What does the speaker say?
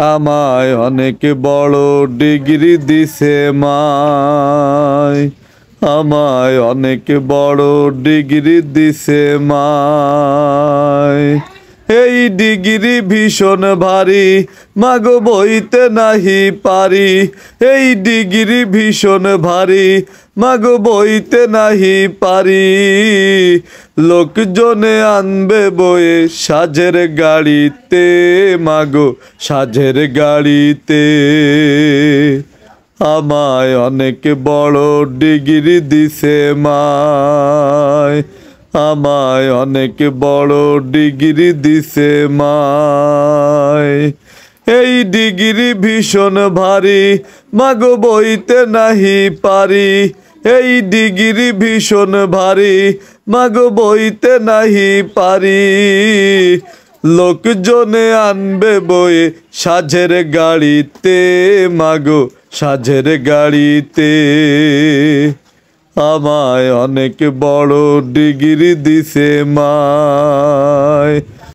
আমায় অনেক বড় ডিগ্রি দিছে মায়, আমায় অনেক বড় ডিগ্রি দিছে মায়। এই ডিগ্রি ভীষণ ভারী, মাগো বইতে নাহি পারি। এই ডিগ্রি ভীষণ ভারী, মাগো বইতে নাহি পারি। লোকজনে আনবে বয়ে সাজের গাড়িতে, মাগো সাজের গাড়িতে। আমায় অনেক বড় ডিগ্রি দিছে মায়, আমায় অনেক বড় ডিগ্রি দিছে মায়। এই ডিগ্রি ভীষণ ভারী, মাগো বইতে নাহি পারি। এই ডিগ্রি ভীষণ ভারী, মাগো বইতে নাহি পারি। লোকজনে আনবে বয়ে সাজের গাড়িতে, মাগো সাজের গাড়িতে। আমায় অনেক বড় ডিগ্রি দিছে মায়।